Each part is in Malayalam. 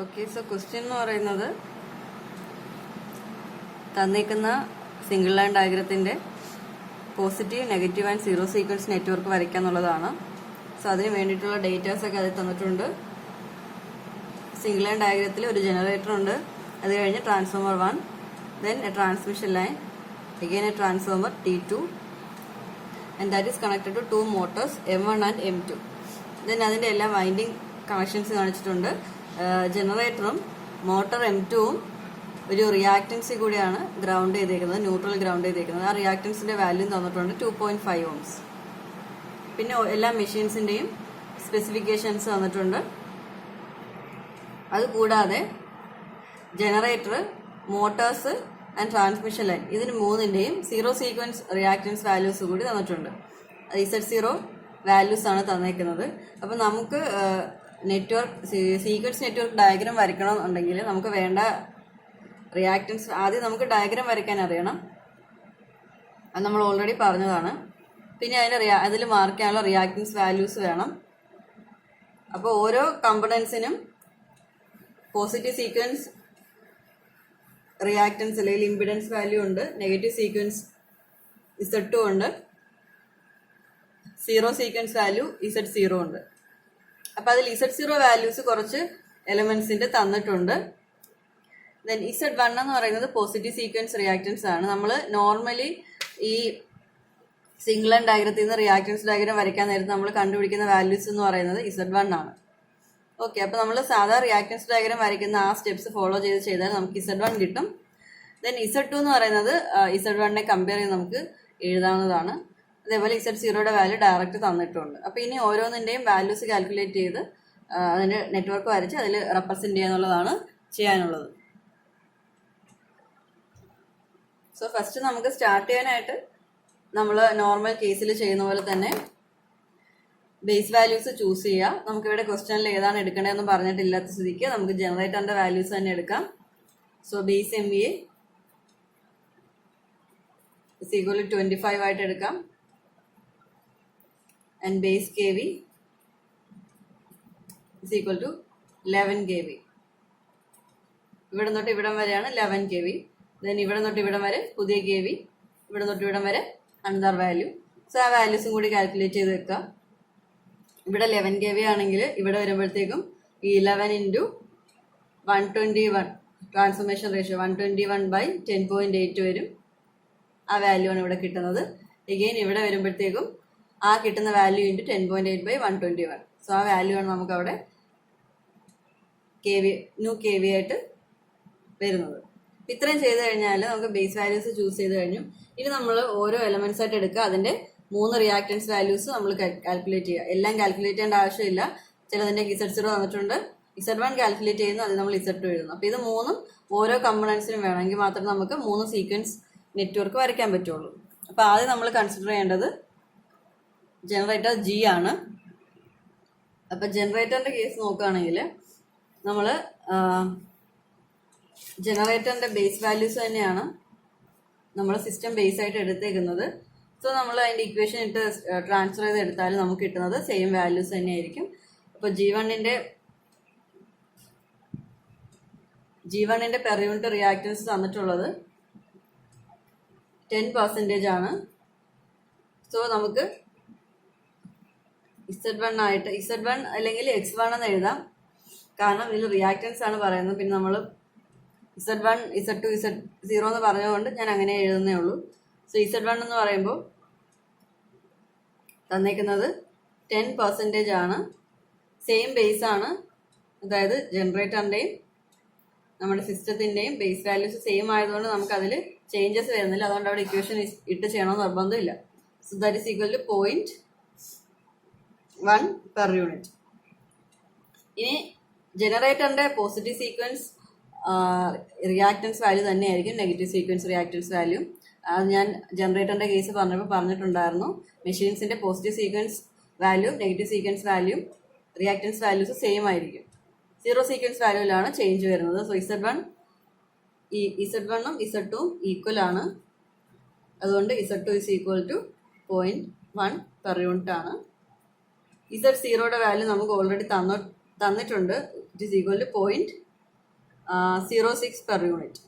ഓക്കെ, സോ ക്വസ്റ്റ്യൻ എന്ന് പറയുന്നത് തന്നിരിക്കുന്ന സിംഗിൾ ലൈൻ ഡയഗ്രത്തിൻ്റെ positive, negative and zero sequence network വരയ്ക്കുക എന്നുള്ളതാണ്. സോ അതിന് വേണ്ടിയിട്ടുള്ള ഡേറ്റാസൊക്കെ അതിൽ തന്നിട്ടുണ്ട്. സിംഗിൾ ലൈൻ ഡയഗ്രത്തിൽ ഒരു ജനറേറ്റർ ഉണ്ട്, അത് കഴിഞ്ഞ് transformer 1, then A transmission line, again a transformer T2, and that is connected to two motors M1 and M2. Then അതിൻ്റെ എല്ലാ വൈൻഡിങ് കണക്ഷൻസ് കാണിച്ചിട്ടുണ്ട്. ജനറേറ്ററും മോട്ടർ M2ഉം ഒരു റിയാക്റ്റൻസിൽ കൂടിയാണ് ഗ്രൗണ്ട് ചെയ്തേക്കുന്നത്, ന്യൂട്രൽ ഗ്രൗണ്ട് ചെയ്തേക്കുന്നത്. ആ റിയാക്റ്റൻസിൻ്റെ വാല്യൂ തന്നിട്ടുണ്ട് 2.5 ohms. പിന്നെ എല്ലാ മെഷീൻസിൻ്റെയും സ്പെസിഫിക്കേഷൻസ് തന്നിട്ടുണ്ട്. അതുകൂടാതെ generator, Motors and transmission line, ഇതിന് മൂന്നിൻ്റെയും സീറോ സീക്വൻസ് റിയാക്റ്റൻസ് വാല്യൂസ് കൂടി തന്നിട്ടുണ്ട്. Z0 വാല്യൂസ് ആണ് തന്നേക്കുന്നത്. അപ്പം നമുക്ക് സീക്വൻസ് നെറ്റ്വർക്ക് ഡയഗ്രാം വരയ്ക്കണമെന്നുണ്ടെങ്കിൽ നമുക്ക് വേണ്ട റിയാക്റ്റൻസ് ആദ്യം നമുക്ക് ഡയഗ്രാം വരയ്ക്കാൻ അറിയണം. അത് നമ്മൾ ഓൾറെഡി പറഞ്ഞതാണ്. പിന്നെ അതിൽ മാർക്ക് ചെയ്യാനുള്ള റിയാക്റ്റൻസ് വാല്യൂസ് വേണം. അപ്പോൾ ഓരോ കമ്പണൻസിനും പോസിറ്റീവ് സീക്വൻസ് റിയാക്റ്റൻസ് അല്ലെങ്കിൽ ഇമ്പിഡൻസ് വാല്യൂ ഉണ്ട്, നെഗറ്റീവ് സീക്വൻസ് Z2 ഉണ്ട്, സീറോ സീക്വൻസ് വാല്യൂ Z0 ഉണ്ട്. അപ്പം അതിൽ Z0 വാല്യൂസ് കുറച്ച് എലമെന്റ്സിന്റെ തന്നിട്ടുണ്ട്. ദെൻ Z1 എന്ന് പറയുന്നത് പോസിറ്റീവ് സീക്വൻസ് റിയാക്റ്റൻസ് ആണ്. നമ്മൾ നോർമലി ഈ സിംഗിൾ ലൈൻ ഡയഗ്രത്തിൽ നിന്ന് റിയാക്റ്റൻസ് ഡയഗ്രാം വരയ്ക്കാൻ നേരത്ത് നമ്മൾ കണ്ടുപിടിക്കുന്ന വാല്യൂസ് എന്ന് പറയുന്നത് Z1 ആണ്. ഓക്കെ, അപ്പോൾ നമ്മൾ സാധാ റിയാക്റ്റൻസ് ഡയഗ്രാം വരയ്ക്കുന്ന ആ സ്റ്റെപ്സ് ഫോളോ ചെയ്താൽ നമുക്ക് Z1 കിട്ടും. ദെൻ Z2 എന്ന് പറയുന്നത് Z1നെ കമ്പയർ ചെയ്ത് നമുക്ക് എഴുതാവുന്നതാണ്. അതേപോലെ Z0യുടെ വാല്യൂ ഡയറക്റ്റ് തന്നിട്ടുണ്ട്. അപ്പോൾ ഇനി ഓരോന്നിൻ്റെയും വാല്യൂസ് കാൽക്കുലേറ്റ് ചെയ്ത് അതിൻ്റെ നെറ്റ്വർക്ക് വരച്ച് അതിൽ റെപ്രസെൻറ്റ് ചെയ്യാന്നുള്ളതാണ് ചെയ്യാനുള്ളത്. സോ ഫസ്റ്റ് നമുക്ക് സ്റ്റാർട്ട് ചെയ്യാനായിട്ട് നമ്മൾ നോർമൽ കേസിൽ ചെയ്യുന്ന പോലെ തന്നെ ബേസ് വാല്യൂസ് ചൂസ് ചെയ്യുക. നമുക്കിവിടെ ക്വസ്റ്റ്യനിൽ ഏതാണ് എടുക്കേണ്ടതെന്ന് പറഞ്ഞിട്ടില്ലാത്ത സ്ഥിതിക്ക് നമുക്ക് ജനറേറ്ററിന്റെ വാല്യൂസ് തന്നെ എടുക്കാം. സോ ബേസ് MVA = 25 ആയിട്ട് എടുക്കാം. And base KV = 11 kV. ഇവിടെ തൊട്ട് ഇവിടം വരെയാണ് 11 kV. ദെൻ ഇവിടെ തൊട്ട് ഇവിടം വരെ പുതിയ KV, ഇവിടെ തൊട്ട് ഇവിടം വരെ അണ്ടർ വാല്യൂ. സോ ആ വാല്യൂസും കൂടി കാൽക്കുലേറ്റ് ചെയ്ത് വെക്കുക. ഇവിടെ 11 kV ആണെങ്കിൽ ഇവിടെ വരുമ്പോഴത്തേക്കും ഈ 11 × 121 ട്രാൻസ്ഫോർമേഷൻ റേഷ്യോ 121/10.8 വരും. ആ വാല്യൂ ആണ് ഇവിടെ കിട്ടുന്നത്. എഗെയിൻ ഇവിടെ വരുമ്പോഴത്തേക്കും ആ കിട്ടുന്ന വാല്യൂ × 10.8/121. സോ ആ വാല്യൂ ആണ് നമുക്ക് അവിടെ ന്യൂ KV ആയിട്ട് വരുന്നത്. ഇത്രയും ചെയ്ത് കഴിഞ്ഞാൽ നമുക്ക് ബേസ് വാല്യൂസ് ചൂസ് ചെയ്ത് കഴിഞ്ഞു. ഇനി നമ്മൾ ഓരോ എലമെന്റ്സ് ആയിട്ട് എടുക്കുക. അതിന്റെ 3 റിയാക്റ്റൻസ് വാല്യൂസ് നമ്മൾ കാൽക്കുലേറ്റ് ചെയ്യുക. എല്ലാം കാൽക്കുലേറ്റ് ചെയ്യേണ്ട ആവശ്യമില്ല. ചിലതിൻ്റെ Z0 തന്നിട്ടുണ്ട്, Z1 കാൽക്കുലേറ്റ് ചെയ്യുന്നു, അത് നമ്മൾ Z2 എഴുതുന്നു. അപ്പോൾ ഇത് മൂന്നും ഓരോ കമ്പണൻസിനും വേണമെങ്കിൽ മാത്രമേ നമുക്ക് 3 സീക്വൻസ് നെറ്റ്വർക്ക് വരയ്ക്കാൻ പറ്റുള്ളൂ. അപ്പോൾ ആദ്യം നമ്മൾ കൺസിഡർ ചെയ്യേണ്ടത് ജനറേറ്റർ G ആണ്. അപ്പോൾ ജനറേറ്ററിൻ്റെ കേസ് നോക്കുകയാണെങ്കിൽ നമ്മൾ ജനറേറ്ററിൻ്റെ ബേസ് വാല്യൂസ് തന്നെയാണ് നമ്മൾ സിസ്റ്റം ബേസ് ആയിട്ട് എടുത്തേക്കുന്നത്. സോ നമ്മൾ അതിൻ്റെ ഇക്വേഷൻ ഇട്ട് ട്രാൻസ്ഫർ ചെയ്ത് എടുത്താലും നമുക്ക് കിട്ടുന്നത് സെയിം വാല്യൂസ് തന്നെയായിരിക്കും. അപ്പോൾ G1ന്റെ പെർ യൂണിറ്റ് റിയാക്റ്റൻസ് തന്നിട്ടുള്ളത് 10% ആണ്. സോ നമുക്ക് Z1 ആയിട്ട് Z1 അല്ലെങ്കിൽ X1 എന്ന് എഴുതാം. കാരണം ഇതിൽ റിയാക്റ്റൻസ് ആണ് പറയുന്നത്. പിന്നെ നമ്മൾ Z1, Z2, Z0 എന്ന് പറഞ്ഞതുകൊണ്ട് ഞാൻ അങ്ങനെ എഴുതുന്നേ ഉള്ളൂ. സോ Z1 എന്ന് പറയുമ്പോൾ തന്നേക്കുന്നത് 10% ആണ്. സെയിം ബേസ് ആണ്, അതായത് ജനറേറ്ററിൻ്റെയും നമ്മുടെ സിസ്റ്റത്തിൻ്റെയും ബേസ് വാല്യൂസ് സെയിം ആയതുകൊണ്ട് നമുക്ക് അതിൽ ചേഞ്ചസ് വരുന്നില്ല. അതുകൊണ്ട് അവിടെ ഇക്വേഷൻ ഇട്ട് ചെയ്യണമെന്ന് നിർബന്ധമില്ല. So that is equal to 0.1 per unit. ഇനി ജനറേറ്ററിൻ്റെ പോസിറ്റീവ് സീക്വൻസ് റിയാക്റ്റൻസ് വാല്യൂ തന്നെയായിരിക്കും നെഗറ്റീവ് സീക്വൻസ് റിയാക്റ്റൻസ് വാല്യൂ. അത് ഞാൻ ജനറേറ്ററിൻ്റെ കേസ് പറഞ്ഞിട്ടുണ്ടായിരുന്നു. മെഷീൻസിൻ്റെ positive sequence value, negative sequence value, reactance values same ആയിരിക്കും. സീറോ സീക്വൻസ് വാല്യൂവിലാണ് ചേഞ്ച് വരുന്നത്. സോ Z1ഉം Z2ഉം ഈക്വൽ ആണ്. അതുകൊണ്ട് Z2 = 0.1 പെർ യൂണിറ്റ് ആണ്. Z0യുടെ വാല്യൂ നമുക്ക് ഓൾറെഡി തന്നിട്ടുണ്ട്. It is equal to 0.1 06 per unit.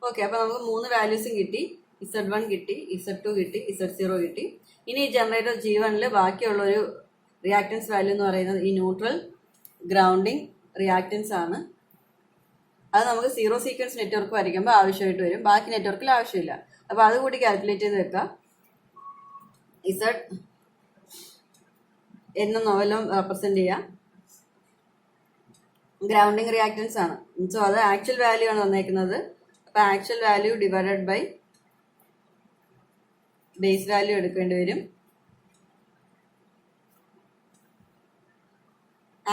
Okay, അപ്പോൾ നമുക്ക് 3 വാല്യൂസും കിട്ടി. Z1 കിട്ടി, Z2 കിട്ടി, Z0 കിട്ടി. ഇനി ഈ ജനറേറ്റർ G1 ബാക്കിയുള്ളൊരു റിയാക്റ്റൻസ് വാല്യൂ എന്ന് പറയുന്നത് ഈ ന്യൂട്രൽ ഗ്രൗണ്ടിങ് റിയാക്റ്റൻസ് ആണ്. അത് നമുക്ക് സീറോ സീക്വൻസ് നെറ്റ്വർക്ക് വരയ്ക്കുമ്പോൾ ആവശ്യമായിട്ട് വരും, ബാക്കി നെറ്റ്വർക്കിൽ ആവശ്യമില്ല. അപ്പോൾ അതുകൂടി കാൽക്കുലേറ്റ് ചെയ്ത് വെക്കാം. Z എന്നോ വല്ലതും റെപ്രസെന്റ് ചെയ്യാം. ഗ്രൗണ്ടിങ് റിയാക്റ്റൻസ് ആണ്. സോ അത് ആക്ച്വൽ വാല്യൂ ആണ് തന്നേക്കുന്നത്. അപ്പോൾ actual value divided by base value എടുക്കേണ്ടി വരും.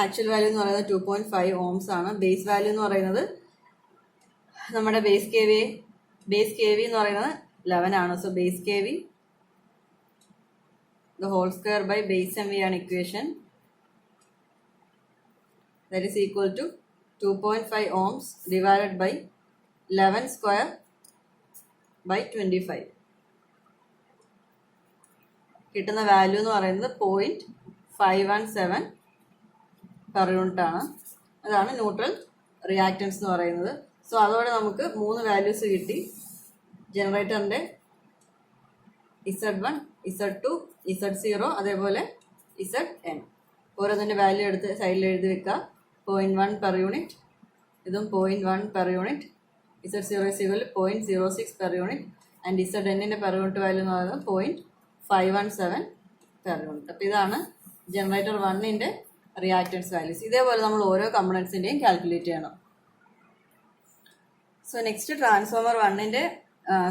ആക്ച്വൽ വാല്യൂ എന്ന് പറയുന്നത് 2.5 ohms ആണ്. ബേസ് വാല്യൂ എന്ന് പറയുന്നത് നമ്മുടെ ബേസ് കെ വി എന്ന് പറയുന്നത് 11 ആണ്. So base K V the whole square by base MV ആണ് equation. That is equal to 2.5 ohms divided by 11 square by 25. കിട്ടുന്ന വാല്യൂ എന്ന് പറയുന്നത് 0.517 പെർ യൂണിറ്റ് ആണ്. അതാണ് ന്യൂട്രൽ റിയാക്റ്റൻസ് എന്ന് പറയുന്നത്. സോ അതോടെ നമുക്ക് 3 വാല്യൂസ് കിട്ടി. ജനറേറ്ററിൻ്റെ Z1, Z2, Z0 അതേപോലെ Zn. ഓരോന്നിൻ്റെ വാല്യൂ എടുത്ത് സൈഡിൽ എഴുതി വെക്കുക. 0.1 പെർ യൂണിറ്റ്, ഇതും 0.1 per unit. Z0 0.06 per unit and Zn per unit value എന്ന് പറയുന്നത് 0.517 പെർ യൂണിറ്റ്. അപ്പോൾ ഇതാണ് ജനറേറ്റർ 1 റിയാക്റ്റൻസ് വാല്യൂസ്. ഇതേപോലെ നമ്മൾ ഓരോ കമ്പോണൻസിൻ്റെയും കാൽക്കുലേറ്റ് ചെയ്യണം. So next transformer 1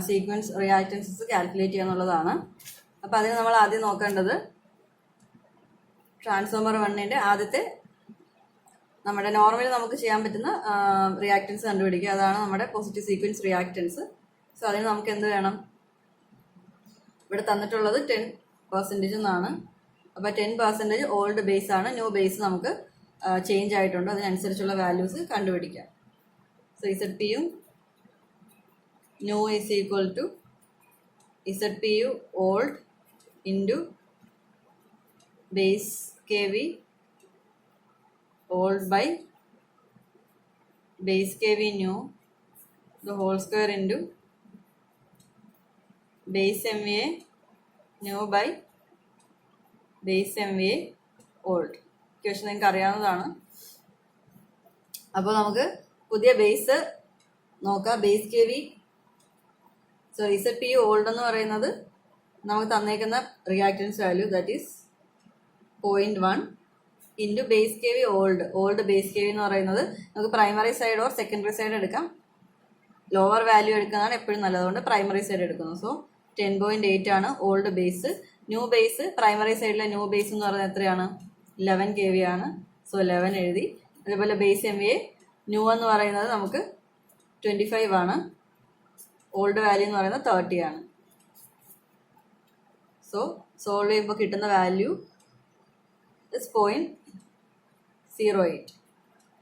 sequence reactances calculate ചെയ്യാന്നുള്ളതാണ്. അപ്പോൾ അതിന് നമ്മൾ ആദ്യം നോക്കേണ്ടത് ട്രാൻസ്ഫോമർ 1 ആദ്യത്തെ നമ്മുടെ നോർമലി നമുക്ക് ചെയ്യാൻ പറ്റുന്ന റിയാക്റ്റൻസ് കണ്ടുപിടിക്കുക. അതാണ് നമ്മുടെ പോസിറ്റീവ് സീക്വൻസ് റിയാക്റ്റൻസ്. സോ അതിന് നമുക്ക് എന്ത് വേണം? ഇവിടെ തന്നിട്ടുള്ളത് 10% എന്നാണ്. അപ്പോൾ 10% ഓൾഡ് ബേസ് ആണ്. ന്യൂ ബേസ് നമുക്ക് ചേഞ്ച് ആയിട്ടുണ്ട്. അതിനനുസരിച്ചുള്ള വാല്യൂസ് കണ്ടുപിടിക്കാം. So ZPU new is equal to ZPU old into base KV old by base KV new the whole square into base MVA new by base MVA old. Equation നിങ്ങൾക്ക് അറിയാവുന്നതാണ്. അപ്പോൾ നമുക്ക് പുതിയ ബേസ് നോക്കാം. ബേസ് KV ZPU ഓൾഡ് എന്ന് പറയുന്നത് നമുക്ക് തന്നേക്കുന്ന reactance value that is 0.1 into base KV old base KV എന്ന് പറയുന്നത് നമുക്ക് primary side or secondary side എടുക്കാം. ലോവർ വാല്യൂ എടുക്കുന്നതാണ് എപ്പോഴും നല്ലത്, അതുകൊണ്ട് പ്രൈമറി സൈഡ് എടുക്കുന്നു. സോ 10.8 ആണ് old base. New base primary സൈഡിലെ ന്യൂ ബേസ് എന്ന് പറയുന്നത് എത്രയാണ്? 11 kV ആണ്. സോ 11 എഴുതി. അതേപോലെ ബേസ് MVA ന്യൂ എന്ന് പറയുന്നത് നമുക്ക് 25 ആണ്. ഓൾഡ് വാല്യൂ എന്ന് പറയുന്നത് 30 ആണ്. സോ സോൾവ് ചെയ്യുമ്പോൾ കിട്ടുന്ന വാല്യൂ ഇസ് 0.08.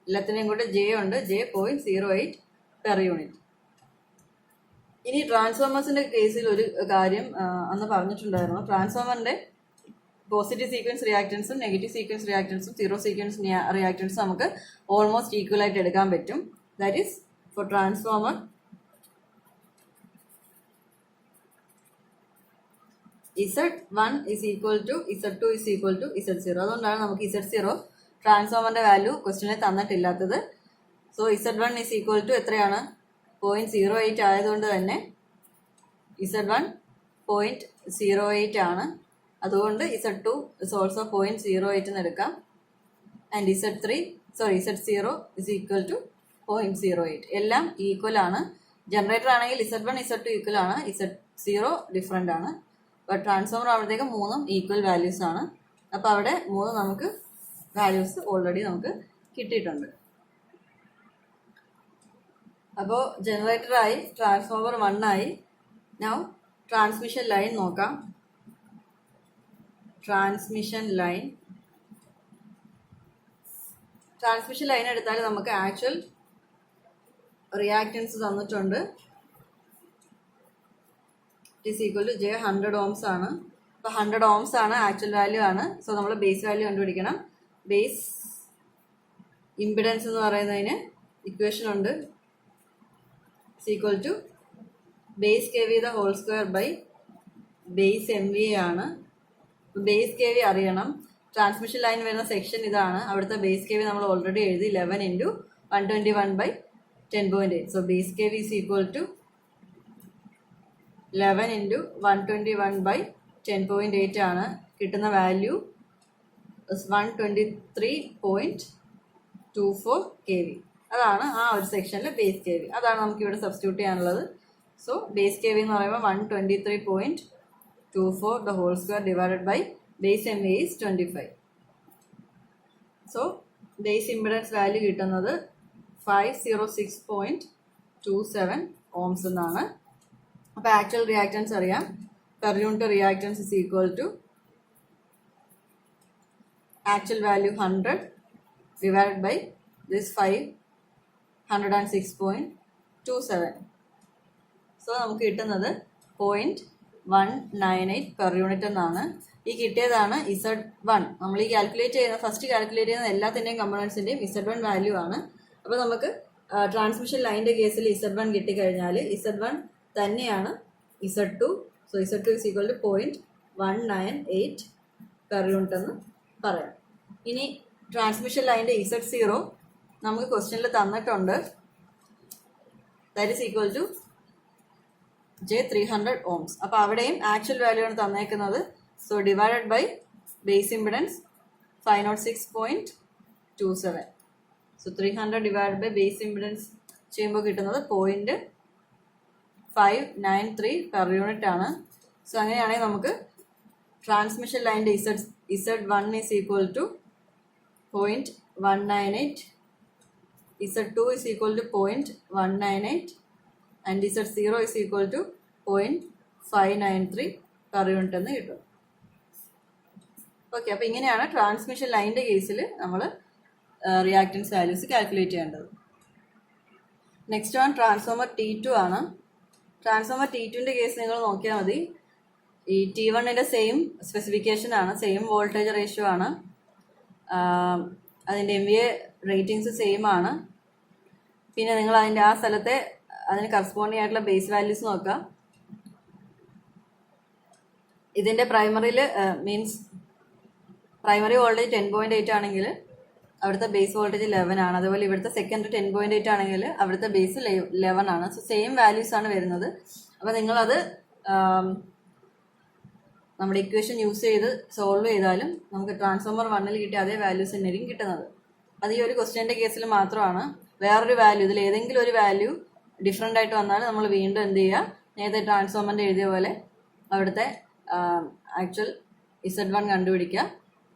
എല്ലാത്തിനെയും കൂടെ J ഉണ്ട്. J 0.08 per unit. ഇനി ട്രാൻസ്ഫോമേഴ്സിന്റെ കേസിൽ ഒരു കാര്യം അന്ന് പറഞ്ഞിട്ടുണ്ടായിരുന്നു. ട്രാൻസ്ഫോമറിന്റെ പോസിറ്റീവ് സീക്വൻസ് റിയാക്റ്റൻസും നെഗറ്റീവ് സീക്വൻസ് റിയാക്റ്റൻസും സീറോ സീക്വൻസ് റിയാക്റ്റൻസും നമുക്ക് ഓൾമോസ്റ്റ് ഈക്വൽ ആയിട്ട് എടുക്കാൻ പറ്റും. That is for transformer Z1 is equal to Z2 is equal to Z0. അതുകൊണ്ടാണ് നമുക്ക് Z0 ട്രാൻസ്ഫോമറിന്റെ വാല്യൂ ക്വസ്റ്റ്യനിൽ തന്നിട്ടില്ലാത്തത്. So Z1 is equal to എത്രയാണ്? 0.08 ആയതുകൊണ്ട് തന്നെ Z1 0.08 ആണ്. അതുകൊണ്ട് Z2 is also 0.08 എന്ന് എടുക്കാം. And Z0 is equal to 0.08. എല്ലാം ഈക്വൽ ആണ്. ജനറേറ്റർ ആണെങ്കിൽ Z1 Z2 ഈക്വൽ ആണ്, Z0 ഡിഫറെൻ്റ് ആണ്. ബട്ട് ട്രാൻസ്ഫോമർ ആവുമ്പോഴത്തേക്കും 3ഉം ഈക്വൽ വാല്യൂസ് ആണ്. അപ്പോൾ അവിടെ 3 നമുക്ക് വാല്യൂസ് ഓൾറെഡി നമുക്ക് കിട്ടിയിട്ടുണ്ട്. അപ്പോൾ ജനറേറ്ററായി, ട്രാൻസ്ഫോമർ 1 ആയി. നൗ ട്രാൻസ്മിഷൻ ലൈൻ നോക്കാം. ട്രാൻസ്മിഷൻ ലൈൻ എടുത്താൽ നമുക്ക് ആക്ച്വൽ റിയാക്റ്റൻസ് തന്നിട്ടുണ്ട്. It is equal to J 100 ohms ആണ്. അപ്പോൾ 100 ohms ആണ് ആക്ച്വൽ വാല്യൂ ആണ്. സോ നമ്മൾ ബേസ് വാല്യൂ കണ്ടുപിടിക്കണം. ബേസ് ഇമ്പിഡൻസ് എന്ന് പറയുന്നതിന് ഇക്വേഷൻ ഉണ്ട്, equal to base K V the whole square by base M V ആണ്. ബേസ് കെ വി അറിയണം. ട്രാൻസ്മിഷൻ ലൈൻ വരുന്ന സെക്ഷൻ ഇതാണ്. അവിടുത്തെ ബേസ് കെ വി നമ്മൾ ഓൾറെഡി എഴുതി 11 × 121/10.8. So base K V is equal to 11 × 121/10.8 ആണ്. കിട്ടുന്ന വാല്യൂ 123.24 kV. അതാണ് ആ ഒരു സെക്ഷനിലെ ബേസ് കെ വി. അതാണ് നമുക്ക് ഇവിടെ സബ്സ്റ്റിറ്റ്യൂട്ട് ചെയ്യാനുള്ളത്. സോ ബേസ് കെ വി എന്ന് പറയുമ്പോൾ 123.24 the whole square divided by base M V is 25. So base impedance value കിട്ടുന്നത് 506.27 ohms എന്നാണ്. അപ്പോൾ ആക്ച്വൽ റിയാക്റ്റൻസ് അറിയാം. Per unit reactance is equal to actual value 100 divided by this 506.27. So നമുക്ക് കിട്ടുന്നത് 0.198 പെർ യൂണിറ്റ് എന്നാണ്. ഈ കിട്ടിയതാണ് Z1. നമ്മൾ ഈ കാൽക്കുലേറ്റ് ചെയ്യുന്ന ഫസ്റ്റ് കാൽക്കുലേറ്റ് ചെയ്യുന്ന എല്ലാത്തിൻ്റെയും കമ്പോണൻസിൻ്റെയും Z1 വാല്യൂ ആണ്. അപ്പോൾ നമുക്ക് ട്രാൻസ്മിഷൻ ലൈൻ്റെ കേസിൽ Z1 കിട്ടിക്കഴിഞ്ഞാൽ Z1 തന്നെയാണ് Z2. So Z2 is equal to 0.198 per unit എന്ന് പറയാം. ഇനി ട്രാൻസ്മിഷൻ ലൈൻ്റെ Z0 നമുക്ക് ക്വസ്റ്റ്യനിൽ തന്നിട്ടുണ്ട്. That is equal to J300 ohms. അപ്പോൾ അവിടെയും ആക്ച്വൽ വാല്യൂ ആണ് തന്നേക്കുന്നത്. So divided by base impedance 506.27. So 300 divide by base impedance ചെയ്യുമ്പോൾ കിട്ടുന്നത് 0.593 പെർ യൂണിറ്റ് ആണ്. സോ അങ്ങനെയാണെങ്കിൽ നമുക്ക് ട്രാൻസ്മിഷൻ ലൈൻ്റെ Z1 is equal to 0.198, Z2 is equal to 0.198 and Z0 is equal to 0.593 per unit എന്ന് കിട്ടും. ഓക്കെ, അപ്പോൾ ഇങ്ങനെയാണ് ട്രാൻസ്മിഷൻ ലൈൻ്റെ കേസിൽ നമ്മൾ റിയാക്റ്റൻസ് വാല്യൂസ് കാൽക്കുലേറ്റ് ചെയ്യേണ്ടത്. നെക്സ്റ്റ് വൺ ട്രാൻസ്ഫോമർ T2 ആണ്. ട്രാൻസ്ഫോമർ T2ൻ്റെ കേസ് നിങ്ങൾ നോക്കിയാൽ മതി. ഈ T1ൻ്റെ സെയിം സ്പെസിഫിക്കേഷൻ ആണ്, സെയിം വോൾട്ടേജ് റേഷ്യോ ആണ്, അതിൻ്റെ MVA റേറ്റിംഗ്സ് സെയിം ആണ്. പിന്നെ നിങ്ങൾ അതിൻ്റെ ആ സ്ഥലത്തെ അതിന് കറസ്പോണ്ടിങ് ആയിട്ടുള്ള ബേസ് വാല്യൂസ് നോക്കുക. ഇതിൻ്റെ പ്രൈമറിയിൽ മീൻസ് പ്രൈമറി വോൾട്ടേജ് 10.8 ആണെങ്കിൽ അവിടുത്തെ ബേസ് വോൾട്ടേജ് 11 ആണ്. അതുപോലെ ഇവിടുത്തെ സെക്കൻഡ് 10.8 ആണെങ്കിൽ അവിടുത്തെ ബേസ് 11 ആണ്. സോ സെയിം വാല്യൂസ് ആണ് വരുന്നത്. അപ്പോൾ നിങ്ങളത് നമ്മുടെ ഇക്വേഷൻ യൂസ് ചെയ്ത് സോൾവ് ചെയ്താലും നമുക്ക് ട്രാൻസ്ഫോമർ 1ൽ കിട്ടിയ അതേ വാല്യൂസ് തന്നെയായിരിക്കും കിട്ടുന്നത്. അത് ഈ ഒരു ക്വസ്റ്റ്യൻ്റെ കേസിൽ മാത്രമാണ്. വേറൊരു വാല്യൂ ഇതിൽ ഏതെങ്കിലും ഒരു വാല്യൂ ഡിഫറെൻ്റ് ആയിട്ട് വന്നാൽ നമ്മൾ വീണ്ടും എന്ത് ചെയ്യുക, നേരത്തെ ട്രാൻസ്ഫോമറിൻ്റെ എഴുതിയ പോലെ അവിടുത്തെ ആക്ച്വൽ Z1 കണ്ടുപിടിക്കുക.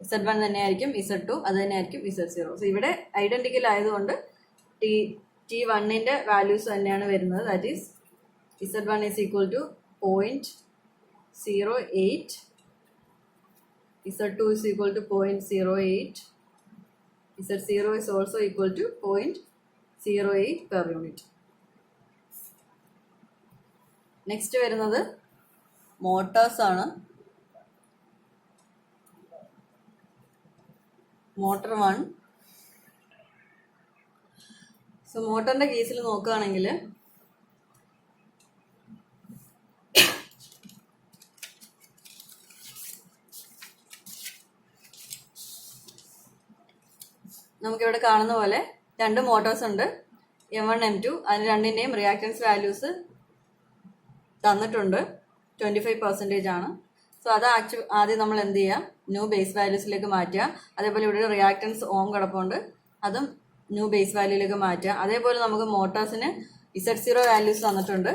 Z1 തന്നെയായിരിക്കും Z2, അത് തന്നെയായിരിക്കും Z0. സോ ഇവിടെ ഐഡൻറ്റിക്കൽ ആയതുകൊണ്ട് T1ൻ്റെ വാല്യൂസ് തന്നെയാണ് വരുന്നത്. That is Z1 is equal to 0.08, Z2 is equal to 0.08, Z0 is also equal to 0.08 per unit. Next വരുന്നത് മോട്ടോഴ്സ് ആണ്. മോട്ടർ 1. സോ മോട്ടറിൻ്റെ കേസിൽ നോക്കുകയാണെങ്കിൽ നമുക്കിവിടെ കാണുന്ന പോലെ രണ്ട് മോട്ടോഴ്സ് ഉണ്ട്, M1 M2. അതിന് രണ്ടിൻ്റെയും റിയാക്റ്റൻസ് വാല്യൂസ് തന്നിട്ടുണ്ട്. 25% ആണ്. സോ അത് ആദ്യം നമ്മൾ എന്ത് ചെയ്യുക, ന്യൂ ബേസ് വാല്യൂസിലേക്ക് മാറ്റുക. അതേപോലെ ഇവിടെ ഒരു റിയാക്റ്റൻസ് ഓം കിടപ്പുണ്ട്, അതും ന്യൂ ബേസ് വാല്യൂയിലേക്ക് മാറ്റുക. അതേപോലെ നമുക്ക് മോട്ടോഴ്സിന് Z0 വാല്യൂസ് തന്നിട്ടുണ്ട്,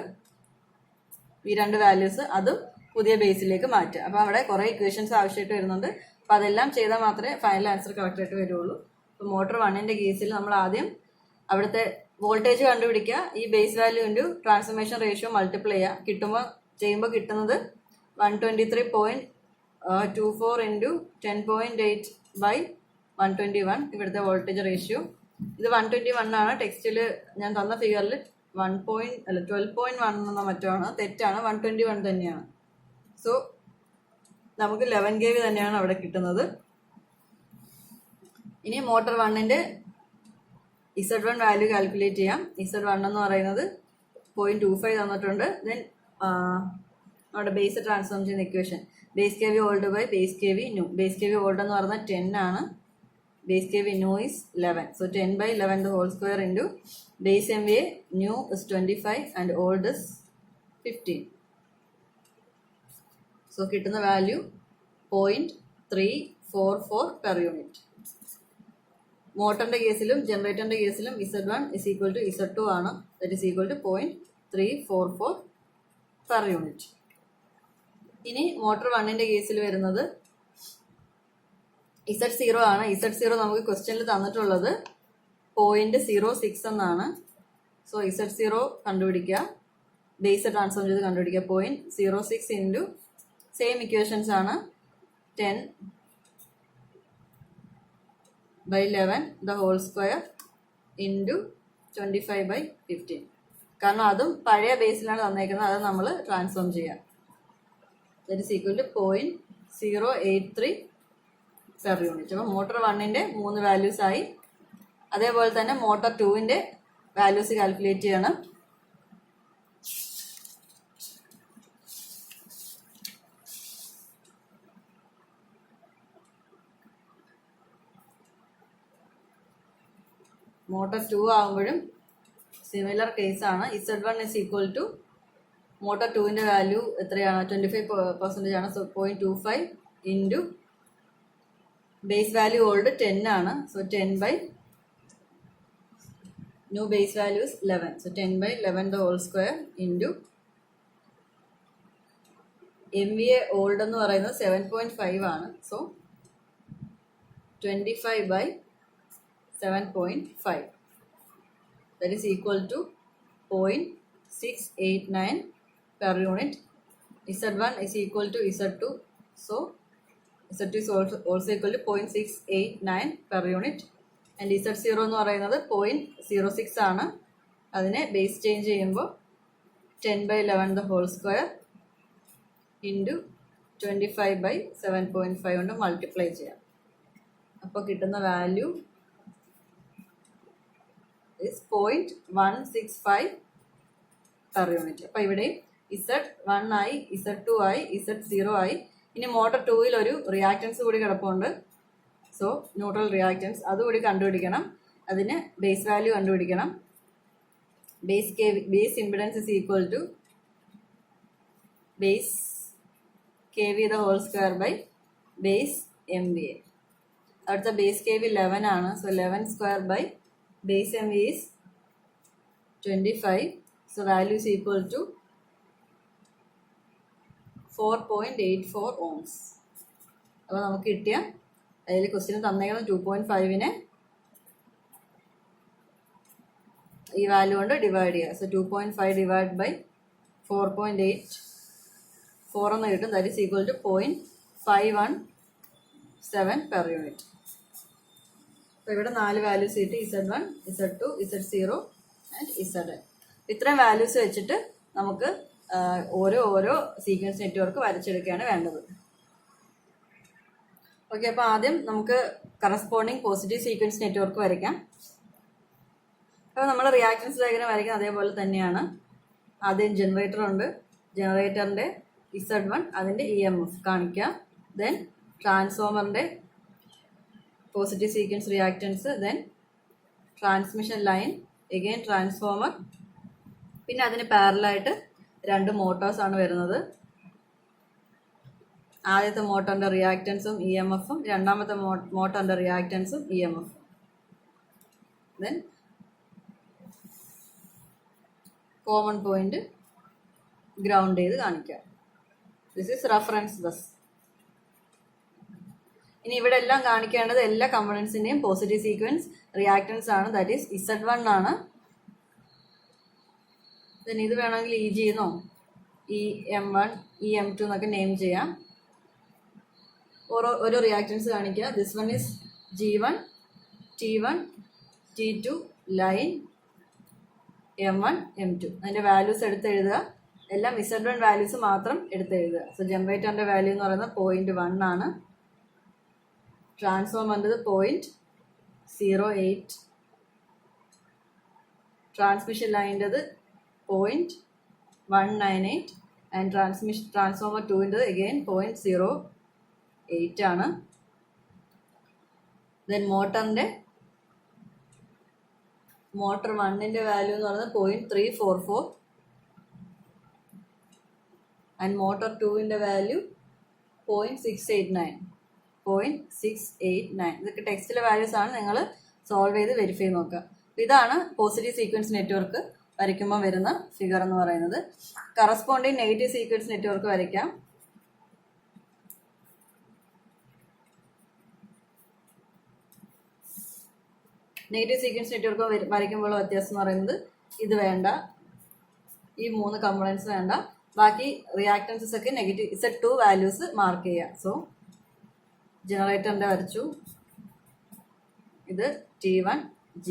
ഈ രണ്ട് വാല്യൂസ് അതും പുതിയ ബേസിലേക്ക് മാറ്റുക. അപ്പോൾ അവിടെ കുറേ ഇക്വേഷൻസ് ആവശ്യമായിട്ട് വരുന്നുണ്ട്. അപ്പോൾ അതെല്ലാം ചെയ്താൽ മാത്രമേ ഫൈനൽ ആൻസർ കറക്റ്റായിട്ട് വരുള്ളൂ. അപ്പോൾ മോട്ടർ 1ൻ്റെ കേസിൽ നമ്മൾ ആദ്യം അവിടുത്തെ വോൾട്ടേജ് കണ്ടുപിടിക്കുക, ഈ base value into transformation ratio multiply ചെയ്യുമ്പോൾ കിട്ടുന്നത് 123.24 ഇൻറ്റു 10.8/121 ഇവിടുത്തെ വോൾട്ടേജ് റേഷ്യോ. ഇത് 121 ആണ്. ടെക്സ്റ്റിൽ ഞാൻ തന്ന ഫിഗറിൽ 12.1 എന്ന മറ്റാണ്, തെറ്റാണ്, 121 തന്നെയാണ്. സോ നമുക്ക് 11 kV തന്നെയാണ് അവിടെ കിട്ടുന്നത്. ഇനി മോട്ടർ 1ൻ്റെ Z1 വാല്യൂ കാൽക്കുലേറ്റ് ചെയ്യാം. Z1 എന്ന് പറയുന്നത് 0.25 തന്നിട്ടുണ്ട്. ദെൻ നമ്മുടെ ബേസ് ട്രാൻസ്ഫോം ചെയ്യുന്ന equation base K V old by base K V new. Base K V old എന്ന് പറഞ്ഞാൽ 10 ആണ്, base kV new is 11. So 10 by 11 the whole square into base MVA new is 25 and old is 15. So കിട്ടുന്ന വാല്യൂ 0.344 per unit. മോട്ടറിന്റെ കേസിലും ജനറേറ്ററിന്റെ കേസിലും Z1 is equal to Z2 ആണ്. That is equal to 0.344 per unit. ഇനി മോട്ടർ 1ന്റെ കേസിൽ വരുന്നത് Z0 ആണ്. Z0 നമുക്ക് ക്വസ്റ്റ്യനിൽ തന്നിട്ടുള്ളത് 0.06 എന്നാണ്. സോ Z0 കണ്ടുപിടിക്കുക, ബേസ് ട്രാൻസ്ഫോം ചെയ്ത് കണ്ടുപിടിക്കുക. 0.06 ഇൻറ്റു സെയിം ഇക്വേഷൻസ് ആണ് 10 by 11 the whole square into 25 by 15. കാരണം അതും പഴയ ബേസിലാണ് തന്നേക്കുന്നത്, അത് നമ്മൾ ട്രാൻസ്ഫോം ചെയ്യാം. That is equal to 0.083 per unit. അപ്പോൾ മോട്ടർ 1ന്റെ 3 വാല്യൂസ് ആയി. അതേപോലെ തന്നെ മോട്ടർ 2ന്റെ വാല്യൂസ് കാൽക്കുലേറ്റ് ചെയ്യണം. മോട്ടർ 2 ആകുമ്പോഴും സിമിലർ കേസാണ്. Z1 is equal to motor 2ന്റെ വാല്യൂ എത്രയാണ്? 25% ആണ്. So 0.25 into base value old 10 ആണ്. So 10 by new base value is 11. So 10 by 11 the whole square into MVA old എന്ന് പറയുന്നത് 7.5 ആണ്. So 25 by 7.5 that is equal to 0.689 per unit. Z1 is equal to Z2. So Z2 is also equal to 0.689 per unit. And Z0 എന്ന് പറയുന്നത് 0.06 ആണ്. അതിനെ ബേസ് ചേഞ്ച് ചെയ്യുമ്പോൾ 10 by 11 the whole square into 25 by 7.5 കൊണ്ട് മൾട്ടിപ്ലൈ ചെയ്യാം. അപ്പോൾ കിട്ടുന്ന വാല്യൂ is 0.165 per unit. അപ്പോൾ ഇവിടെ Z1 ആയി, Z2 ആയി, Z0 ആയി. ഇനി മോട്ടർ 2ൽ ഒരു റിയാക്റ്റൻസ് കൂടി കിടപ്പുണ്ട്. സോ ന്യൂട്രൽ റിയാക്റ്റൻസ് അതുകൂടി കണ്ടുപിടിക്കണം. അതിന് ബേസ് വാല്യൂ കണ്ടുപിടിക്കണം. Base impedance is equal to base KV the whole square by base MVA. അടുത്ത ബേസ് KV 11 ആണ്. So 11 square by base MVA is 25. So value is equal to 4.84 ohms. അപ്പോൾ നമുക്ക് കിട്ടിയ അതിൽ ക്വസ്റ്റ്യൻ തന്നേക്കുന്നത് 2.5നെ ഈ വാല്യൂ കൊണ്ട് ഡിവൈഡ് ചെയ്യുക. സോ 2.5 ഡിവൈഡ് ബൈ 4.84 എന്ന് കിട്ടും. That is equal to 0.517 per unit. അപ്പോൾ ഇവിടെ 4 വാല്യൂസ് കിട്ടി. Z1, Z2, Z0 and Zn. ഇത്രയും വാല്യൂസ് വെച്ചിട്ട് നമുക്ക് ഓരോ സീക്വൻസ് നെറ്റ്വർക്ക് വരച്ചെടുക്കുകയാണ് വേണ്ടത്. ഓക്കെ, അപ്പോൾ ആദ്യം നമുക്ക് കറസ്പോണ്ടിങ് പോസിറ്റീവ് സീക്വൻസ് നെറ്റ്വർക്ക് വരയ്ക്കാം. അപ്പോൾ നമ്മൾ റിയാക്റ്റൻസ് ഡയഗ്രം വരയ്ക്കുന്നത് അതേപോലെ തന്നെയാണ്. ആദ്യം ജനറേറ്റർ ഉണ്ട്, ജനറേറ്ററിൻ്റെ Z1 അതിൻ്റെ EMF കാണിക്കുക. ദെൻ ട്രാൻസ്ഫോമറിൻ്റെ positive sequence reactance, then transmission line, again transformer, പിന്നെ അതിന് പാരലായിട്ട് 2 മോട്ടോഴ്സാണ് വരുന്നത്. ആദ്യത്തെ മോട്ടറിൻ്റെ റിയാക്റ്റൻസും EMFഉം, രണ്ടാമത്തെ മോട്ടറിൻ്റെ റിയാക്റ്റൻസും EMFഉം. ദെൻ കോമൺ പോയിന്റ് ഗ്രൗണ്ട് ചെയ്ത് കാണിക്കുക. This is reference bus. ഇനി ഇവിടെ എല്ലാം കാണിക്കേണ്ടത് എല്ലാ കമ്പോണൻസിൻ്റെയും പോസിറ്റീവ് സീക്വൻസ് റിയാക്റ്റൻസ് ആണ്. ദാറ്റ് ഈസ് Z1 ആണ്. ദെൻ ഇത് വേണമെങ്കിൽ EG എന്നോ EM1, EM2 എന്നൊക്കെ നെയിം ചെയ്യാം. ഓരോ റിയാക്റ്റൻസ് കാണിക്കുക. This one is G1, T1, T2, line M1, M2. അതിൻ്റെ വാല്യൂസ് എടുത്തെഴുതുക. എല്ലാം Z1 വാല്യൂസ് മാത്രം എടുത്തെഴുതുക. സോ ജനറേറ്ററിൻ്റെ വാല്യൂ എന്ന് പറയുന്നത് 0.1 ആണ്. ട്രാൻസ്ഫോമറിൻ്റെത് 0.08, ട്രാൻസ്മിഷൻ ലൈനിൻ്റെത് 0.198 ആൻഡ് ട്രാൻസ്ഫോമർ 2ൻ്റെത് അഗെയിൻ 0.08 ആണ്. ദെൻ മോട്ടർ 1ൻ്റെ വാല്യൂ എന്ന് പറയുന്നത് 0.344 ആൻഡ് മോട്ടർ 2ൻ്റെ വാല്യൂ 0.689. ഇതൊക്കെ ടെക്സ്റ്റിലെ വാല്യൂസ് ആണ്. നിങ്ങൾ സോൾവ് ചെയ്ത് വെരിഫൈ നോക്കുക. ഇതാണ് പോസിറ്റീവ് സീക്വൻസ് നെറ്റ്വർക്ക് വരയ്ക്കുമ്പോൾ വരുന്ന ഫിഗർ എന്ന് പറയുന്നത്. കറസ്പോണ്ടിങ് നെഗറ്റീവ് സീക്വൻസ് നെറ്റ്വർക്ക് വരയ്ക്കാം. നെഗറ്റീവ് സീക്വൻസ് നെറ്റ്വർക്ക് വരയ്ക്കുമ്പോൾ വ്യത്യാസം എന്ന് പറയുന്നത് ഇത് വേണ്ട, ഈ 3 കമ്പോണൻസ് വേണ്ട, ബാക്കി റിയാക്ടൻസസ് ഒക്കെ നെഗറ്റീവ് Z2 വാല്യൂസ് മാർക്ക് ചെയ്യാം. സോ ജനറേറ്ററിൻ്റെ വരച്ചു. ഇത് T1 G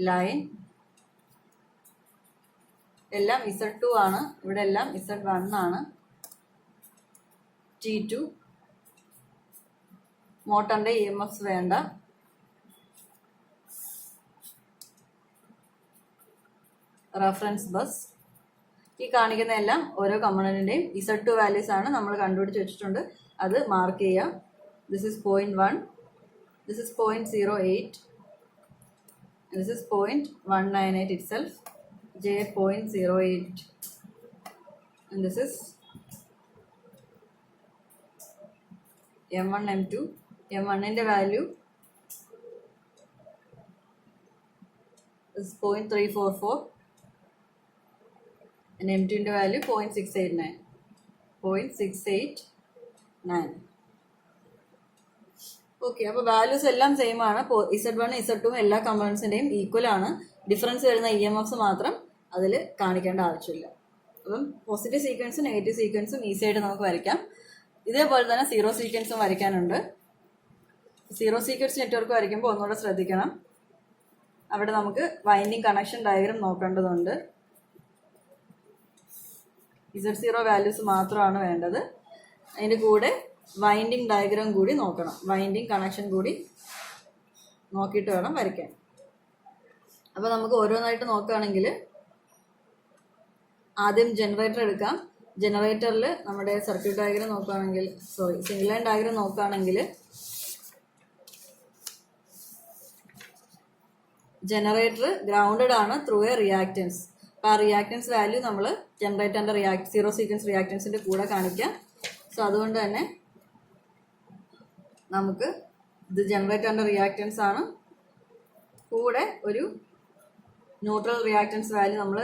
ലൈൻ എല്ലാം Z2 ആണ്, ഇവിടെ എല്ലാം Z1 ആണ്. T2 മോട്ടറിൻ്റെ EMFs വേണ്ട. Reference bus. ഈ കാണിക്കുന്ന എല്ലാം ഓരോ കമ്പോണന്റിന്റെയും Z2 വാല്യൂസ് ആണ് നമ്മൾ കണ്ടുപിടിച്ച് വെച്ചിട്ടുണ്ട്. അത് മാർക്ക് ചെയ്യാം. This is 0.1, this is 0.08, this is 0.198 itself, J 0.08, and this is M1 M2. M1ന്റെ വാല്യൂ is 0.344 and M2ന്റെ വാല്യൂ 0.689. ഓക്കെ, അപ്പോൾ വാല്യൂസ് എല്ലാം സെയിം ആണ്. Z1 Z2 എല്ലാ കമ്പോണൻസിൻ്റെയും ഈക്വൽ ആണ്. ഡിഫറൻസ് വരുന്ന EMFs മാത്രം അതിൽ കാണിക്കേണ്ട ആവശ്യമില്ല. അപ്പം പോസിറ്റീവ് സീക്വൻസും നെഗറ്റീവ് സീക്വൻസും ഈസി ആയിട്ട് നമുക്ക് വരയ്ക്കാം. ഇതേപോലെ തന്നെ സീറോ സീക്വൻസും വരയ്ക്കാനുണ്ട്. സീറോ സീക്വൻസ് നെറ്റ്വർക്ക് വരയ്ക്കുമ്പോൾ ഒന്നുകൂടെ ശ്രദ്ധിക്കണം. അവിടെ നമുക്ക് വൈൻഡിങ് കണക്ഷൻ ഡയഗ്രം നോക്കേണ്ടതുണ്ട്. Z0 വാല്യൂസ് മാത്രമാണ് വേണ്ടത്. അതിൻ്റെ കൂടെ വൈൻഡിങ് ഡയഗ്രം കൂടി നോക്കണം. വൈൻഡിങ് കണക്ഷൻ കൂടി നോക്കിയിട്ട് വേണം വരയ്ക്കാൻ. അപ്പോൾ നമുക്ക് ഓരോന്നായിട്ട് നോക്കുകയാണെങ്കിൽ ആദ്യം ജനറേറ്റർ എടുക്കാം. ജനറേറ്ററിൽ നമ്മുടെ സർക്യൂട്ട് ഡയഗ്രം നോക്കുകയാണെങ്കിൽ, സിംഗിൾ ലൈൻ ഡയഗ്രം നോക്കുകയാണെങ്കിൽ ജനറേറ്റർ ഗ്രൗണ്ടഡ് ആണ് ത്രൂ എ റിയാക്റ്റൻസ്. അപ്പോൾ ആ റിയാക്റ്റൻസ് വാല്യൂ നമ്മൾ ജനറേറ്ററിൻ്റെ സീറോ സീക്വൻസ് റിയാക്റ്റൻസിൻ്റെ കൂടെ കാണിക്കാം. സോ അതുകൊണ്ട് തന്നെ നമുക്ക് ഇത് ജനറേറ്ററിൻ്റെ റിയാക്റ്റൻസ് ആണ്, കൂടെ ഒരു ന്യൂട്രൽ റിയാക്റ്റൻസ് വാല്യൂ നമ്മൾ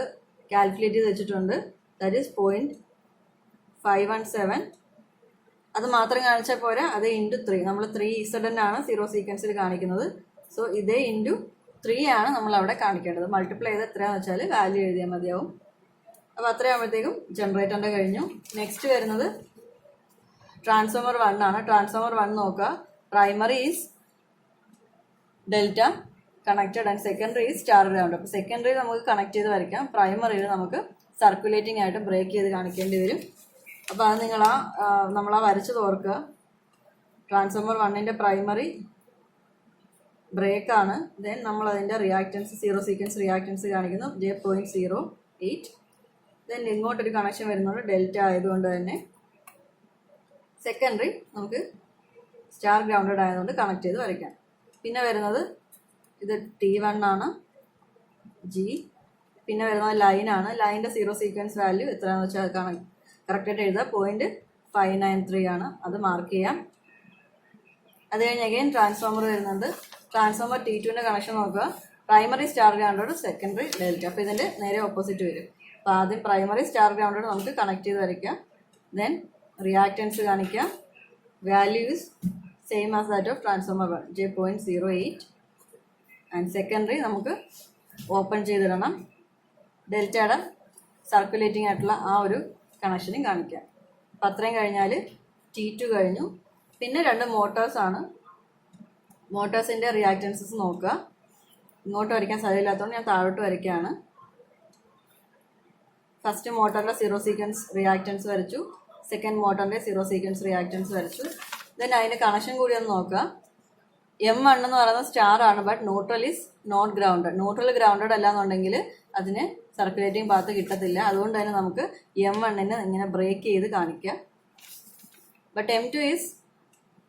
കാൽക്കുലേറ്റ് ചെയ്ത് വെച്ചിട്ടുണ്ട്. That is 0.517. അത് മാത്രം കാണിച്ചാൽ പോരാ, അത് ഇൻറ്റു 3. നമ്മൾ 3Z ആണ് സീറോ സീക്വൻസിൽ കാണിക്കുന്നത്. സോ ഇതേ ഇൻറ്റു 3 ആണ് നമ്മൾ അവിടെ കാണിക്കേണ്ടത്. മൾട്ടിപ്ലൈ ചെയ്ത് എത്രയാണെന്ന് വെച്ചാൽ വാല്യൂ എഴുതിയാൽ മതിയാവും. അപ്പോൾ അത്രയാകുമ്പോഴത്തേക്കും ജനറേറ്ററിൻ്റെ കഴിഞ്ഞു. നെക്സ്റ്റ് വരുന്നത് ട്രാൻസ്ഫോമർ 1 ആണ്. ട്രാൻസ്ഫോമർ 1 നോക്കുക. Primary is delta connected and secondary is star ground. അപ്പോൾ സെക്കൻഡറി നമുക്ക് കണക്ട് ചെയ്ത് വരയ്ക്കാം. പ്രൈമറിയിൽ നമുക്ക് സർക്കുലേറ്റിംഗ് ആയിട്ട് ബ്രേക്ക് ചെയ്ത് കാണിക്കേണ്ടി വരും. അപ്പോൾ അത് നമ്മളാ വരച്ചത് ഓർക്കുക. ട്രാൻസ്ഫോമർ 1ൻ്റെ പ്രൈമറി ബ്രേക്കാണ്. ദെൻ നമ്മൾ അതിൻ്റെ റിയാക്റ്റൻസ് സീറോ സീക്വൻസ് റിയാക്റ്റൻസ് കാണിക്കുന്നു J 0.08. ദെൻ ഇങ്ങോട്ടൊരു കണക്ഷൻ വരുന്നുണ്ട് ഡെൽറ്റ ആയതുകൊണ്ട് തന്നെ. സെക്കൻഡറി നമുക്ക് സ്റ്റാർ ഗ്രൗണ്ടഡ് ആയതുകൊണ്ട് കണക്ട് ചെയ്ത് വരയ്ക്കാം. പിന്നെ വരുന്നത് ഇത് T1 ആണ്, G. പിന്നെ വരുന്നത് ലൈനാണ്. ലൈനിൻ്റെ സീറോ സീക്വൻസ് വാല്യൂ എത്രയാണെന്ന് വെച്ചാൽ കറക്റ്റായിട്ട് എഴുതുക. 0.593 ആണ്. അത് മാർക്ക് ചെയ്യാം. അത് കഴിഞ്ഞ് അഗൈൻ ട്രാൻസ്ഫോമർ വരുന്നുണ്ട്. ട്രാൻസ്ഫോമർ T2ൻ്റെ കണക്ഷൻ നോക്കുക. Primary star grounded, secondary delta. അപ്പോൾ ഇതിൻ്റെ നേരെ ഓപ്പോസിറ്റ് വരും. അപ്പോൾ ആദ്യം പ്രൈമറി സ്റ്റാർ ഗ്രൗണ്ടഡ് നമുക്ക് കണക്ട് ചെയ്ത് വരയ്ക്കാം. ദെൻ റിയാക്റ്റൻസ് കാണിക്കാം. Value is same as that of transformer 1, J 0.08. And secondary നമുക്ക് ഓപ്പൺ ചെയ്തിടണം. ഡെൽറ്റയുടെ സർക്കുലേറ്റിംഗ് ആയിട്ടുള്ള ആ ഒരു കണക്ഷനും കാണിക്കാം. അപ്പം അത്രയും കഴിഞ്ഞാൽ T2 കഴിഞ്ഞു. പിന്നെ 2 മോട്ടോഴ്സാണ്. മോട്ടോഴ്സിൻ്റെ റിയാക്റ്റൻസസ് നോക്കുക. ഇങ്ങോട്ട് വരയ്ക്കാൻ സാധ്യമില്ലാത്തതുകൊണ്ട് ഞാൻ താഴോട്ട് വരയ്ക്കുകയാണ്. ഫസ്റ്റ് മോട്ടറിൻ്റെ സീറോ സീക്വൻസ് റിയാക്റ്റൻസ് വരച്ചു. സെക്കൻഡ് മോട്ടറിൻ്റെ സീറോ സീക്വൻസ് റിയാക്റ്റൻസ് വരച്ചു. ദെൻ അതിൻ്റെ കണക്ഷൻ കൂടി ഒന്ന് നോക്കുക. M1 എന്ന് പറയുന്നത് സ്റ്റാർ ആണ്, but neutral is not grounded. Neutral grounded അല്ല എന്നുണ്ടെങ്കിൽ അതിന് സർക്കുലേറ്റിംഗ് പാത്ത് കിട്ടത്തില്ല. അതുകൊണ്ട് തന്നെ നമുക്ക് M1നെ ഇങ്ങനെ ബ്രേക്ക് ചെയ്ത് കാണിക്കാം. But M2 is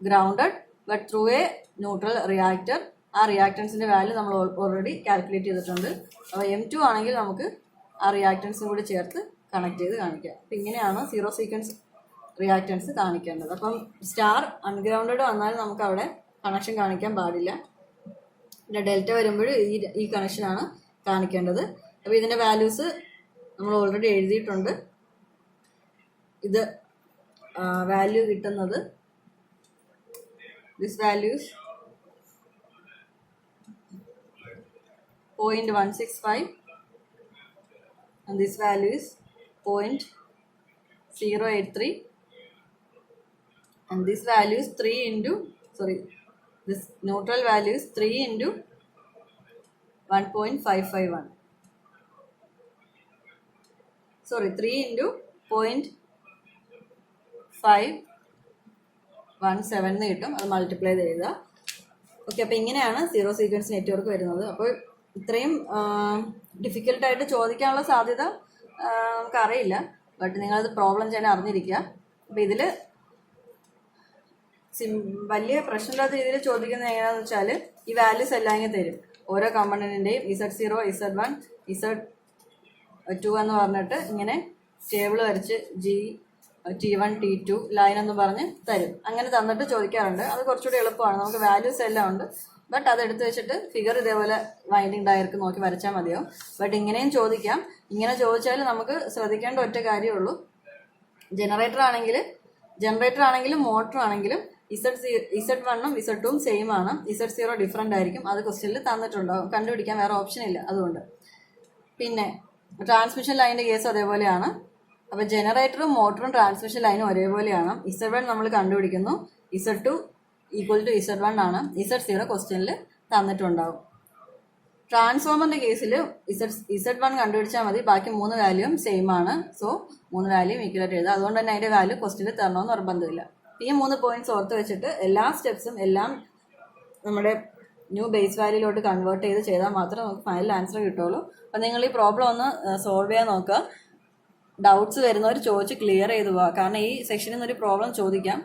grounded but through A neutral reactor. ആ റിയാക്ടൻസിന്റെ വാല്യൂ നമ്മൾ ഓൾറെഡി കാൽക്കുലേറ്റ് ചെയ്തിട്ടുണ്ട്. അപ്പോൾ M2 ആണെങ്കിൽ നമുക്ക് ആ റിയാക്ടൻസും കൂടി ചേർത്ത് കണക്ട് ചെയ്ത് കാണിക്കാം. അപ്പം ഇങ്ങനെയാണ് സീറോ സീക്വൻസ് റിയാക്ടൻസ് കാണിക്കേണ്ടത്. അപ്പം സ്റ്റാർ അൺഗ്രൗണ്ടഡ് വന്നാൽ നമുക്ക് അവിടെ കണക്ഷൻ കാണിക്കാൻ പാടില്ല. പിന്നെ ഡെൽറ്റ വരുമ്പോൾ ഈ കണക്ഷനാണ് കാണിക്കേണ്ടത്. അപ്പോൾ ഇതിൻ്റെ വാല്യൂസ് നമ്മൾ ഓൾറെഡി എഴുതിയിട്ടുണ്ട്. ഇത് വാല്യൂ കിട്ടുന്നത് this values 0.165 and this value is 0.083 and this value is 3 into this neutral value is 3 into 1.551. 3 into 0.517 എന്ന് കിട്ടും. അത് മൾട്ടിപ്ലൈ ചെയ്ത്. ഓക്കെ, അപ്പോൾ ഇങ്ങനെയാണ് സീറോ സീക്വൻസ് നെറ്റ്വർക്ക് വരുന്നത്. അപ്പോൾ ഇത്രയും ഡിഫിക്കൽട്ടായിട്ട് ചോദിക്കാനുള്ള സാധ്യത നമുക്കറിയില്ല. ബട്ട് നിങ്ങളത് പ്രോബ്ലം ചെയ്യാൻ അറിഞ്ഞിരിക്കുക. അപ്പോൾ ഇതിൽ വലിയ പ്രശ്നമില്ലാത്ത രീതിയിൽ ചോദിക്കുന്നത് എങ്ങനെയാണെന്ന് വെച്ചാൽ ഈ വാല്യൂസ് എല്ലാം ഇങ്ങനെ തരും. ഓരോ കമ്പണൻറ്റിൻ്റെയും Z0, Z1, Z2 എന്ന് പറഞ്ഞിട്ട് ഇങ്ങനെ ടേബിൾ വരച്ച് T1, T2 ലൈൻ എന്ന് പറഞ്ഞ് തരും. അങ്ങനെ തന്നിട്ട് ചോദിക്കാറുണ്ട്. അത് കുറച്ചുകൂടി എളുപ്പമാണ്. നമുക്ക് വാല്യൂസ് എല്ലാം ഉണ്ട്. ബട്ട് അത് എടുത്ത് വെച്ചിട്ട് ഫിഗർ ഇതേപോലെ വൈൻഡിങ് ഡയർക്ക് നോക്കി വരച്ചാൽ മതിയാവും. ബട്ട് ഇങ്ങനെയും ചോദിക്കാം. ഇങ്ങനെ ചോദിച്ചാൽ നമുക്ക് ശ്രദ്ധിക്കേണ്ട ഒറ്റ കാര്യമുള്ളൂ. ജനറേറ്റർ ആണെങ്കിലും മോട്ടർ ആണെങ്കിലും Z1ഉം Z2ഉം സെയിം ആണ്. Z0 ഡിഫറെൻ്റ് ആയിരിക്കും. അത് ക്വസ്റ്റ്യനിൽ തന്നിട്ടുണ്ടാവും. കണ്ടുപിടിക്കാൻ വേറെ ഓപ്ഷൻ ഇല്ല. അതുകൊണ്ട് പിന്നെ ട്രാൻസ്മിഷൻ ലൈനിൻ്റെ കേസ് അതേപോലെയാണ്. അപ്പോൾ ജനറേറ്ററും മോട്ടറും ട്രാൻസ്മിഷൻ ലൈനും ഒരേപോലെയാണ്. Z1 നമ്മൾ കണ്ടുപിടിക്കുന്നു, Z2 ഈക്വൽ ടു Z1 ആണ്. Z0 ക്വസ്റ്റ്യനിൽ തന്നിട്ടുണ്ടാവും. ട്രാൻസ്ഫോമറിൻ്റെ കേസിൽ Z1 കണ്ടുപിടിച്ചാൽ മതി. ബാക്കി 3 വാല്യൂവും സെയിം ആണ്. സോ 3 വാല്യൂവും ഈക്വലായിട്ട് എഴുതുക. അതുകൊണ്ട് തന്നെ അതിൻ്റെ വാല്യൂ ക്വസ്റ്റ്യനിൽ തരണമെന്ന് നിർബന്ധമില്ല. ഈ 3 പോയിന്റ്സ് ഓർത്ത് വെച്ചിട്ട് എല്ലാ സ്റ്റെപ്സും എല്ലാം നമ്മുടെ ന്യൂ ബേസ് വാല്യൂയിലോട്ട് കൺവേർട്ട് ചെയ്താൽ മാത്രമേ നമുക്ക് ഫൈനൽ ആൻസർ കിട്ടുള്ളൂ. അപ്പോൾ നിങ്ങൾ ഈ പ്രോബ്ലം ഒന്ന് സോൾവ് ചെയ്യാൻ നോക്കുക. ഡൗട്ട്സ് വരുന്നവർ ചോദിച്ച് ക്ലിയർ ചെയ്ത് പോവുക. കാരണം ഈ സെക്ഷനിൽ നിന്നൊരു പ്രോബ്ലം ചോദിക്കാം.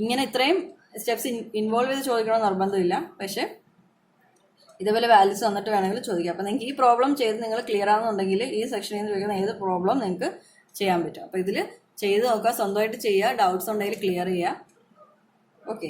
ഇങ്ങനെ ഇത്രയും സ്റ്റെപ്സ് ഇൻവോൾവ് ചെയ്ത് ചോദിക്കണമെന്ന് നിർബന്ധമില്ല. പക്ഷേ ഇതേപോലെ വാല്യൂസ് വന്നിട്ട് വേണമെങ്കിൽ ചോദിക്കാം. അപ്പോൾ നിങ്ങൾക്ക് ഈ പ്രോബ്ലം ചെയ്ത് നിങ്ങൾ ക്ലിയർ ആകുന്നുണ്ടെങ്കിൽ ഈ സെക്ഷനിൽ നിന്ന് ചോദിക്കുന്ന ഏത് പ്രോബ്ലം നിങ്ങൾക്ക് ചെയ്യാൻ പറ്റും. അപ്പോൾ ഇതിൽ ചെയ്ത് നോക്കുക, സ്വന്തമായിട്ട് ചെയ്യുക, ഡൗട്ട്സ് ഉണ്ടെങ്കിൽ ക്ലിയർ ചെയ്യുക. ഓക്കെ.